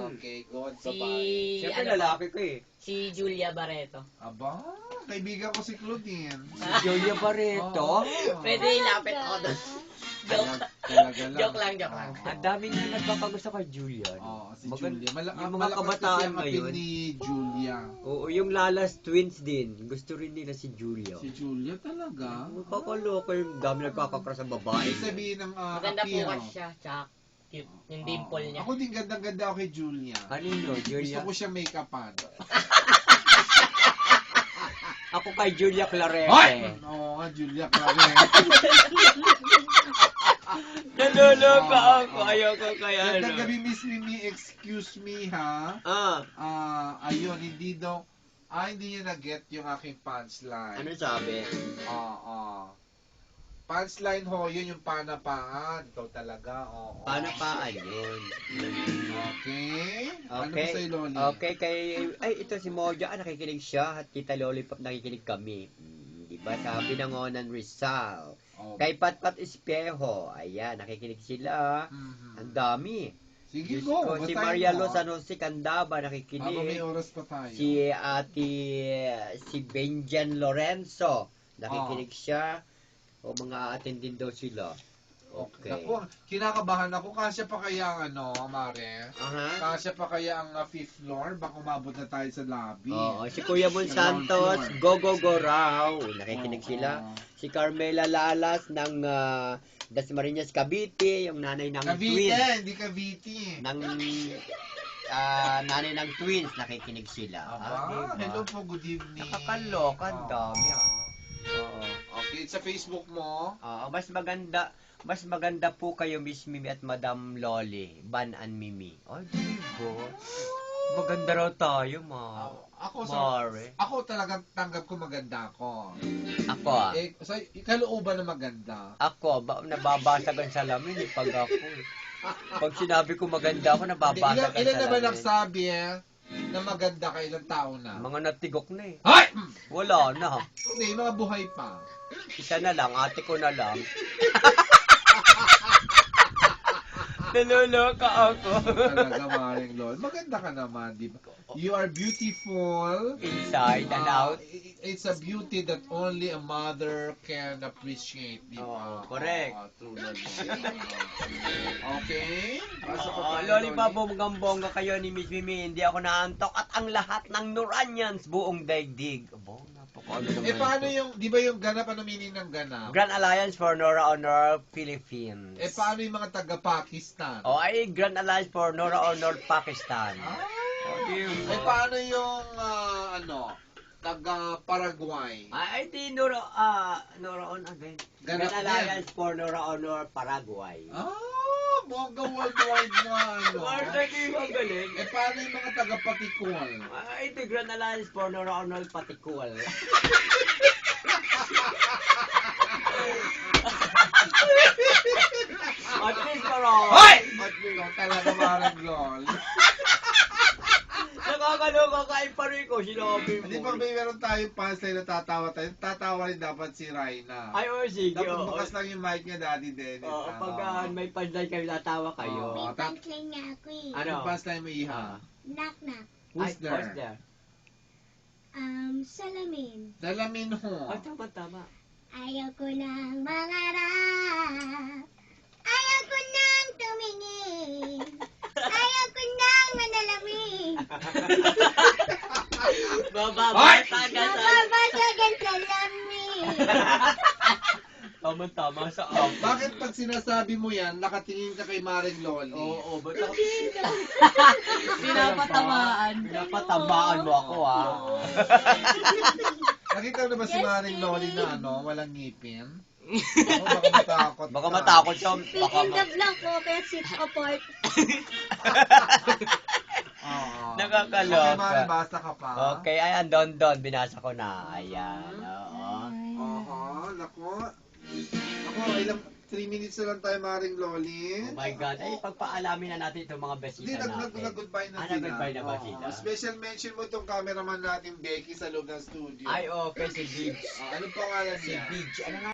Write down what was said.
Okay, good. Si, Babae. Siyempre ano po, lalaki ko eh. si Julia Barreto. Aba, kaibigan ko si Claudine. Si Julia Barreto. Oo. Pwede ilapit ako doon. Joke. Talaga lang. Joke lang, joke lang. Oo. Ang daming nga nagpapagusto kay Julia. Oo, si Maganda- Julia. yung mga Malakas kabataan kasi ang appeal ngayon. ni Julia. Oo, yung Lalas Twins din. Gusto rin nila si Julia. Si Julia talaga. Kakaloko yung dami nagkakakras sa babae. Ibig sabihin ng Maganda po appeal. kasi siya, tsaka cute. Yung dimple niya. Ako din gandang-ganda ako kay Julia. Kanino, Julia? Gusto ko siya make-upan. Ako kay Julia Clarete. Hoy! Oo nga, Julia Claret. Naluloko Oo, ako. oo. Ayoko kaya Gandang gabi, Miss Mimi. Excuse me, ha? Ayun, hindi niya na-get yung aking punchline. Ano sabi? Oo. Punchline ho, yun yung panapaan. Ikaw talaga, oo. Paano pa yun? Okay? Ano ba Okay. sa'yo, Loli? Okay, ay, ito si Moja, nakikinig siya at Tita Lollipop nakikinig kami. Diba? Sabi ng Onan Rizal. Oh. Kay Patpat Espejo, ayan, nakikinig sila. Mhm. Ang dami. Sige, Diyos go. ko, si basahin Maria mo. Lozano, si Candaba, Habang may nakikinig. oras pa tayo. Si Benjan Lorenzo, nakikinig siya. O mga atin din daw sila. Okay. Naku, kinakabahan ako. Kasya pa kaya ang Mare? Aha. Kasya pa kaya ang 5th floor? Baka umabot na tayo sa lobby. Oo, si Kuya Mon Santos, Go Go Go Raw, nakikinig Oo. sila. Si Carmela Lalas ng Dasmariñas Cavite, yung nanay ng Cavite, twins. hindi Cavite. Ng nanay ng twins, nakikinig sila. Aba, Diba? hello po, good evening. Nakakaloka, ang dami. Oo. Okay, sa Facebook mo? Mas maganda po kayo, Miss Mimi at Madam Loli, Ban and Mimi. Ay, diba? Maganda raw tayo, ma. Mare. Ako talagang tanggap ko maganda ako. Ako Sa kalooban na maganda. Nababasagan sa lamin pag ako. Pag sinabi ko maganda ako, nababasagan Ilan sa na ba lamin. nagsabi na maganda ka ilang tao na? Mga natigok na eh. Ay! Wala na. Hindi, mga buhay pa. Isa na lang, ate ko na lang. Naloloka ako. Talaga, Maring Lol. Maganda ka naman, di ba? You are beautiful. Inside and out. It's a beauty that only a mother can appreciate, di ba? Oo, correct. Tulad mo. Okay? Basta pa Oo, tayo, Loli pa, bonggang-bongga kayo ni Miss Mimi. Hindi ako naantok at ang lahat ng Nuranians buong daigdig. Abo, napakaano naman paano ito. yung, di ba yung ganap, ano meaning ng ganap? Grand Alliance for Nora Honor Philippines. Paano yung mga taga-Pakistan? O ay Grand Alliance for Nora Honor Pakistan. Paano yung, taga-Paraguay? Ay, di Nora Honor again. Ganap Grand Alliance for Nora Honor Paraguay. Bongga worldwide na, Di ba galing? paano yung mga taga-Patikol? Ay, di Grand Alliance for Nora Honor Patikul. At least parang... Hoy! At least... Ikaw talaga, Maring Lol. Nakakaloka ka pa rin ko, sinabi mo. Hindi pa meron tayong punchline na tatawa tayo. Tatawa rin dapat si Raina. Ay, sige. Dapat bukas lang yung mic niya, Daddy Dennis. Oo, pag may punchline kayo, tatawa kayo. Oo. May punchline nga ako eh. Ano? Yung punchline mo, Iha. Knock knock. Who's Ay, there? who's there? Salamin. Dalamin ho. Ay, tama. Ayaw ko nang mangarap. Ayaw ko nang tumingin. Ayaw ko nang manalamin. Bababasagan sa... Mababasagan sa lamin. Tama sa ako. Bakit pag sinasabi mo yan, nakatingin ka kay Maring Loli? Oo, ba't ako... Pinapatamaan mo ako, ha? Nakita mo na ba si Maring Loli na walang ngipin? Baka matakot. Baka matakot siya. Speaking of lang po, kaya sit apart. Nakakaloka. Okay, Mari, basta ka pa. Okay, ayan, Don, binasa ko na. Ayan, oo. Naku. Ako, 3 minutes na lang tayo, Maring Loli. Oh my God. Ay, pagpaalamin na natin itong mga Hindi, besita natin. nag-goodbye na sila. Nag-goodbye na ba sila? Special mention mo itong cameraman natin, Becky, sa loob ng studio. Ay, okay, si Bidge. Anong pangalan Si niya? Bidge. Ano nga